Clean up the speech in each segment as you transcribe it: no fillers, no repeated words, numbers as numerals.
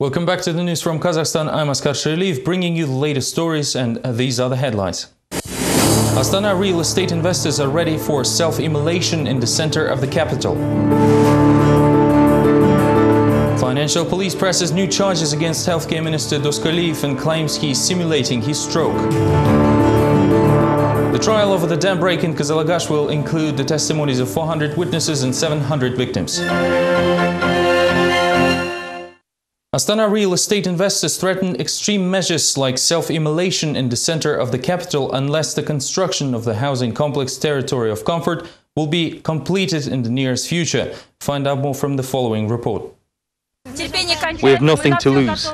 Welcome back to the news from Kazakhstan. I'm Askar Sherliyev, bringing you the latest stories, and these are the headlines. Astana real estate investors are ready for self-immolation in the center of the capital. Financial police presses new charges against healthcare minister Doskaliyev and claims he is simulating his stroke. The trial over the dam break in Kazakhstan will include the testimonies of 400 witnesses and 700 victims. Astana real estate investors threaten extreme measures like self-immolation in the center of the capital unless the construction of the housing complex Territory of Comfort will be completed in the nearest future. Find out more from the following report. We have nothing to lose.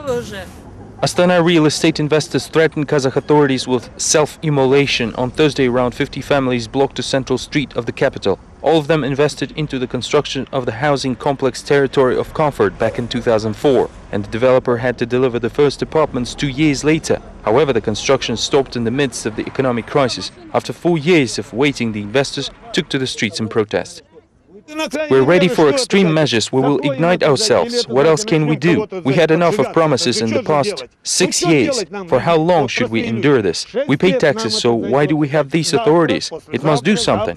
Astana real estate investors threatened Kazakh authorities with self-immolation. On Thursday, around 50 families blocked the central street of the capital. All of them invested into the construction of the housing complex Territory of Comfort back in 2004, and the developer had to deliver the first apartments 2 years later. However, the construction stopped in the midst of the economic crisis. After 4 years of waiting, the investors took to the streets in protest. We're ready for extreme measures. We will ignite ourselves. What else can we do? We had enough of promises in the past 6 years. For how long should we endure this? We pay taxes, so why do we have these authorities? It must do something.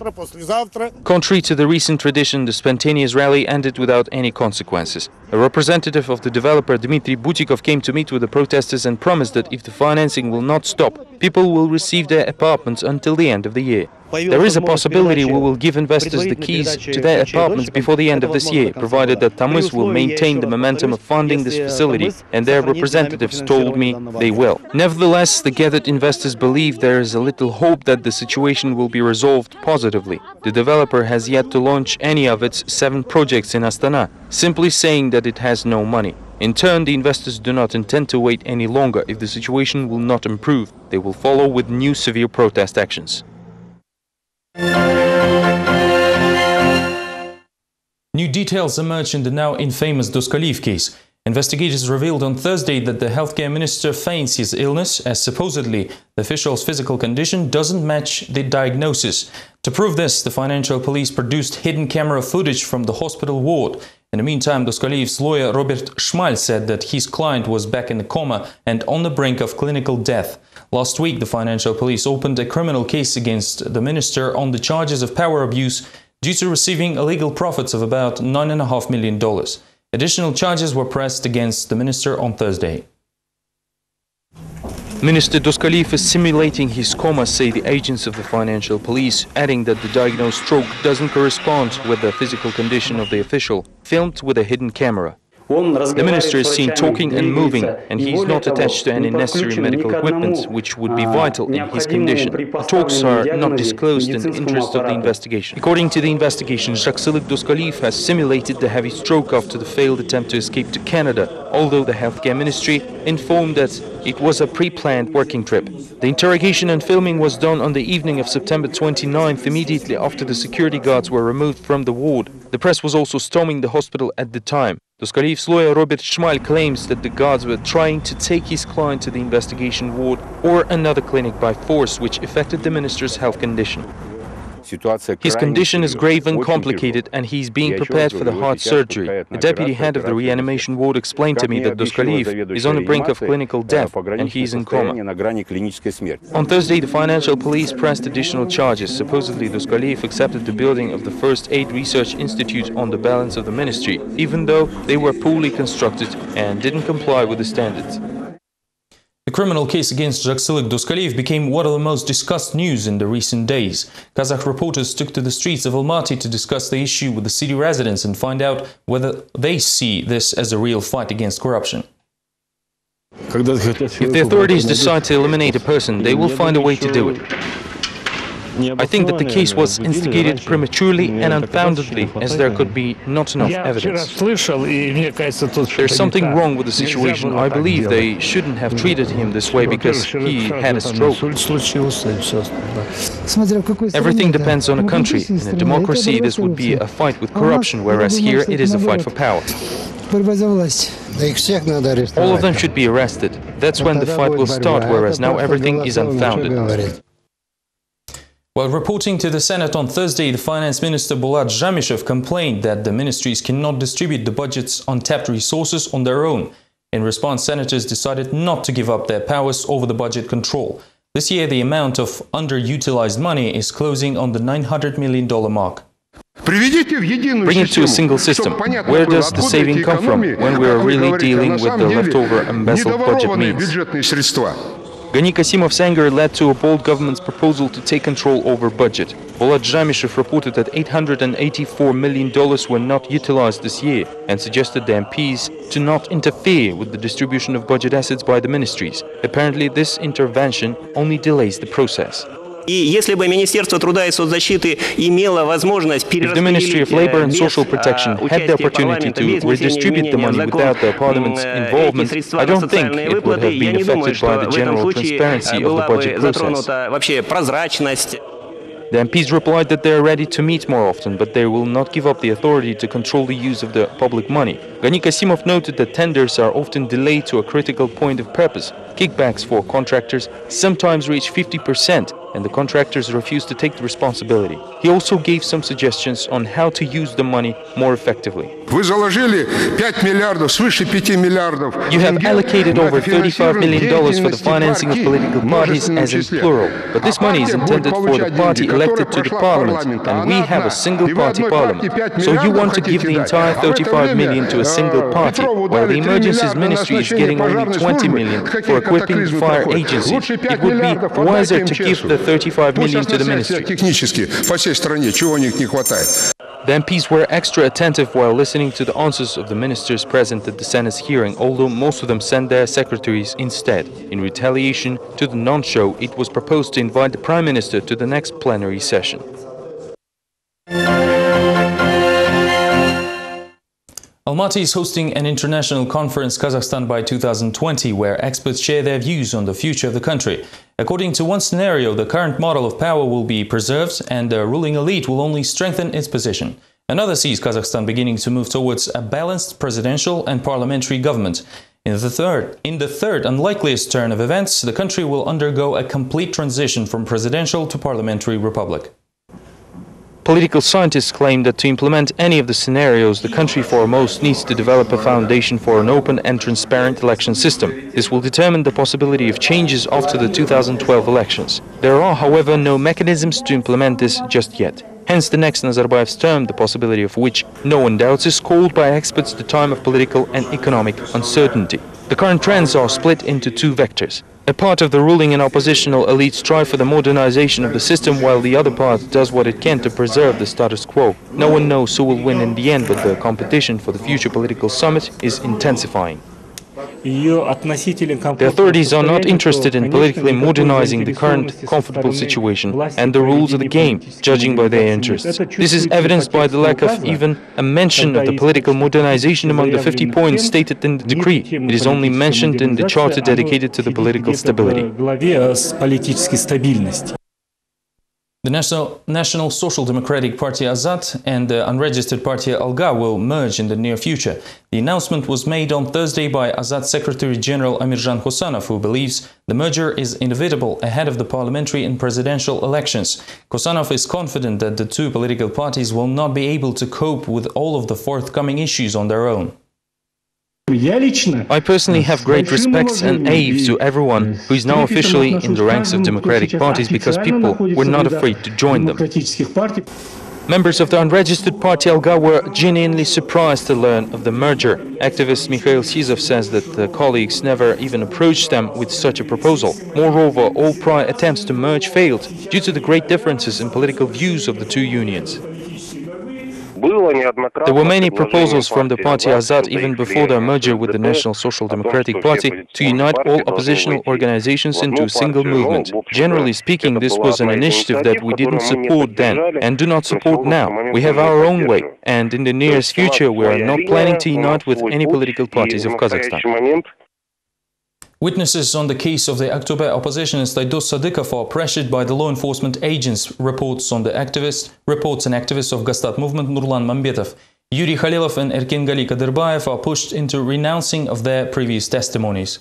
Contrary to the recent tradition, the spontaneous rally ended without any consequences. A representative of the developer, Dmitry Butikov, came to meet with the protesters and promised that if the financing will not stop, people will receive their apartments until the end of the year. There is a possibility we will give investors the keys to their apartments before the end of this year, provided that Tamus will maintain the momentum of funding this facility, and their representatives told me they will. Nevertheless, the gathered investors believe there is a little hope that the situation will be resolved positively. The developer has yet to launch any of its 7 projects in Astana, simply saying that it has no money. In turn, the investors do not intend to wait any longer. If the situation will not improve, they will follow with new severe protest actions. New details emerged in the now infamous Doskaliyev case. Investigators revealed on Thursday that the healthcare minister feigns his illness, as supposedly the official's physical condition doesn't match the diagnosis. To prove this, the financial police produced hidden camera footage from the hospital ward. In the meantime, Doskaliyev's lawyer Robert Shmal said that his client was back in a coma and on the brink of clinical death. Last week, the financial police opened a criminal case against the minister on the charges of power abuse due to receiving illegal profits of about $9.5 million. Additional charges were pressed against the minister on Thursday. Minister Doskaliyev is simulating his coma, say the agents of the financial police, adding that the diagnosed stroke doesn't correspond with the physical condition of the official, filmed with a hidden camera. The minister is seen talking and moving, and he is not attached to any necessary medical equipment, which would be vital in his condition. The talks are not disclosed in the interest of the investigation. According to the investigation, Jaksılık Doskaliyev has simulated the heavy stroke after the failed attempt to escape to Canada, although the healthcare ministry informed that it was a pre-planned working trip. The interrogation and filming was done on the evening of September 29th, immediately after the security guards were removed from the ward. The press was also storming the hospital at the time. Doskaliyev's lawyer Robert Shmal claims that the guards were trying to take his client to the investigation ward or another clinic by force, which affected the minister's health condition. His condition is grave and complicated, and he is being prepared for the heart surgery. The deputy head of the reanimation ward explained to me that Doskaliyev is on the brink of clinical death and he is in coma. On Thursday, the financial police pressed additional charges. Supposedly, Doskaliyev accepted the building of the First Aid Research Institute on the balance of the ministry, even though they were poorly constructed and didn't comply with the standards. The criminal case against Jaksılık Doskaliyev became one of the most discussed news in the recent days. Kazakh reporters took to the streets of Almaty to discuss the issue with the city residents and find out whether they see this as a real fight against corruption. If the authorities decide to eliminate a person, they will find a way to do it. I think that the case was instigated prematurely and unfoundedly, as there could be not enough evidence. There's something wrong with the situation. I believe they shouldn't have treated him this way because he had a stroke. Everything depends on a country. In a democracy, this would be a fight with corruption, whereas here it is a fight for power. All of them should be arrested. That's when the fight will start, whereas now everything is unfounded. While reporting to the Senate on Thursday, the Finance Minister Bulat Zhamishev complained that the ministries cannot distribute the budget's untapped resources on their own. In response, senators decided not to give up their powers over the budget control. This year, the amount of underutilized money is closing on the $900 million mark. Bring it to a single system. Where does the saving come from when we are really dealing with the leftover embezzled budget means? Gani Kasimov's anger led to a bold government's proposal to take control over budget. Volodymyr Zhamishev reported that $884 million were not utilized this year and suggested the MPs to not interfere with the distribution of budget assets by the ministries. Apparently, this intervention only delays the process. If the Ministry of Labor and Social Protection had the opportunity to redistribute the money without the Parliament's involvement, I don't think it would have been affected by the general transparency of the budget process. The MPs replied that they are ready to meet more often, but they will not give up the authority to control the use of the public money. Gani Kasimov noted that tenders are often delayed to a critical point of purpose. Kickbacks for contractors sometimes reach 50%, and the contractors refuse to take the responsibility. He also gave some suggestions on how to use the money more effectively. You have allocated over $35 million for the financing of political parties, as in plural. But this money is intended for the party elected to the parliament, and we have a single-party parliament. So you want to give the entire $35 million to a single party, while the Emergencies Ministry is getting only $20 million for equipping the fire agency. It would be wiser to give the $35 million to the ministry. The MPs were extra attentive while listening to the answers of the ministers present at the Senate's hearing, although most of them sent their secretaries instead. In retaliation to the non-show, it was proposed to invite the Prime Minister to the next plenary session. Almaty is hosting an international conference, Kazakhstan by 2020, where experts share their views on the future of the country. According to one scenario, the current model of power will be preserved and the ruling elite will only strengthen its position. Another sees Kazakhstan beginning to move towards a balanced presidential and parliamentary government. In the third unlikeliest turn of events, the country will undergo a complete transition from presidential to parliamentary republic. Political scientists claim that to implement any of the scenarios, the country foremost needs to develop a foundation for an open and transparent election system. This will determine the possibility of changes after the 2012 elections. There are, however, no mechanisms to implement this just yet. Hence, the next Nazarbayev's term, the possibility of which no one doubts, is called by experts the time of political and economic uncertainty. The current trends are split into two vectors. A part of the ruling and oppositional elite strive for the modernization of the system, while the other part does what it can to preserve the status quo. No one knows who will win in the end, but the competition for the future political summit is intensifying. The authorities are not interested in politically modernizing the current comfortable situation and the rules of the game, judging by their interests. This is evidenced by the lack of even a mention of the political modernization among the 50 points stated in the decree. It is only mentioned in the charter dedicated to the political stability. The National Social Democratic Party Azad and the unregistered party Alga will merge in the near future. The announcement was made on Thursday by Azad Secretary General Amirjan Kosanov, who believes the merger is inevitable ahead of the parliamentary and presidential elections. Kosanov is confident that the two political parties will not be able to cope with all of the forthcoming issues on their own. I personally have great respect and awe to everyone who is now officially in the ranks of democratic parties, because people were not afraid to join them. Members of the unregistered party Alga were genuinely surprised to learn of the merger. Activist Mikhail Sizov says that the colleagues never even approached them with such a proposal. Moreover, all prior attempts to merge failed due to the great differences in political views of the two unions. There were many proposals from the party Azad even before their merger with the National Social Democratic Party to unite all oppositional organizations into a single movement. Generally speaking, this was an initiative that we didn't support then and do not support now. We have our own way, and in the nearest future we are not planning to unite with any political parties of Kazakhstan. Witnesses on the case of the October oppositionist Aydos Sadikov are pressured by the law enforcement agents. Reports and activists of Gastat movement Nurlan Mambetov, Yuri Khalilov and Erkingali Kadyrbayev are pushed into renouncing of their previous testimonies.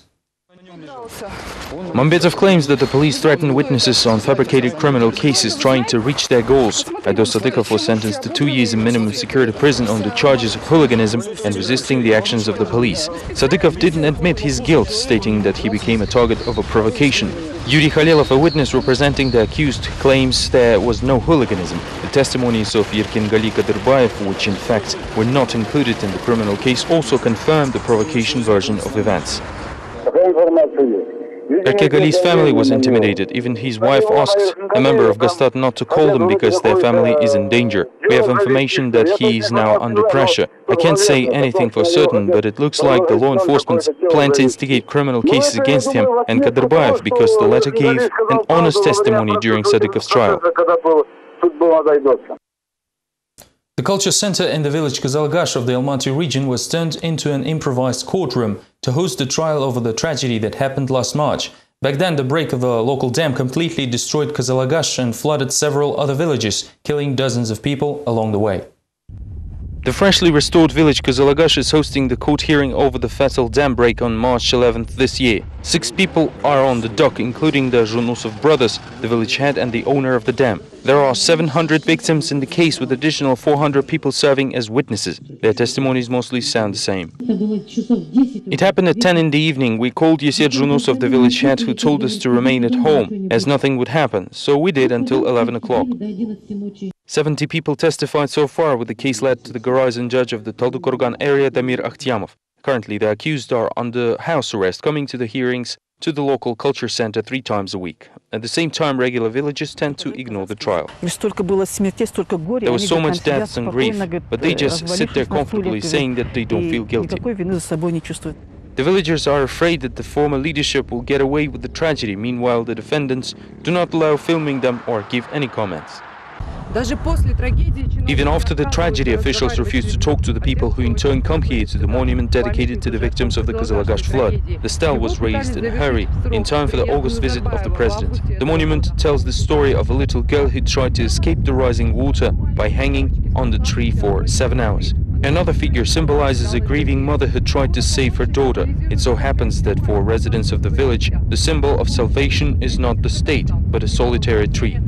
Mambetov claims that the police threatened witnesses on fabricated criminal cases trying to reach their goals. Aido Sadikov was sentenced to 2 years in minimum security prison on the charges of hooliganism and resisting the actions of the police. Sadikov didn't admit his guilt, stating that he became a target of a provocation. Yuri Khalilov, a witness representing the accused, claims there was no hooliganism. The testimonies of Yerkengali Kadyrbayev, which in fact were not included in the criminal case, also confirmed the provocation version of events. Erkegali's family was intimidated. Even his wife asked a member of Gstaad not to call them because their family is in danger. We have information that he is now under pressure. I can't say anything for certain, but it looks like the law enforcement plan to instigate criminal cases against him and Kadyrbayev because the latter gave an honest testimony during Sadikov's trial. The culture center in the village Kazalgash of the Almaty region was turned into an improvised courtroom to host the trial over the tragedy that happened last March. Back then, the break of a local dam completely destroyed Kazalgash and flooded several other villages, killing dozens of people along the way. The freshly restored village Kazalgash is hosting the court hearing over the fatal dam break on March 11th this year. 6 people are on the dock, including the Zhunusov brothers, the village head and the owner of the dam. There are 700 victims in the case, with additional 400 people serving as witnesses. Their testimonies mostly sound the same. It happened at 10 in the evening. We called Yesed Zhunusov, the village head, who told us to remain at home, as nothing would happen. So we did until 11 o'clock. 70 people testified so far, with the case led to the Gorizon judge of the Taldykorgan area, Damir Akhtyamov. Currently, the accused are under house arrest, coming to the hearings to the local culture center 3 times a week. At the same time, regular villagers tend to ignore the trial. There was so much death and grief, but they just sit there comfortably, saying that they don't feel guilty. The villagers are afraid that the former leadership will get away with the tragedy. Meanwhile, the defendants do not allow filming them or give any comments. Even after the tragedy, officials refuse to talk to the people who in turn come here to the monument dedicated to the victims of the Kazalgash flood. The stele was raised in a hurry, in time for the August visit of the president. The monument tells the story of a little girl who tried to escape the rising water by hanging on the tree for 7 hours. Another figure symbolizes a grieving mother who tried to save her daughter. It so happens that for residents of the village, the symbol of salvation is not the state, but a solitary tree.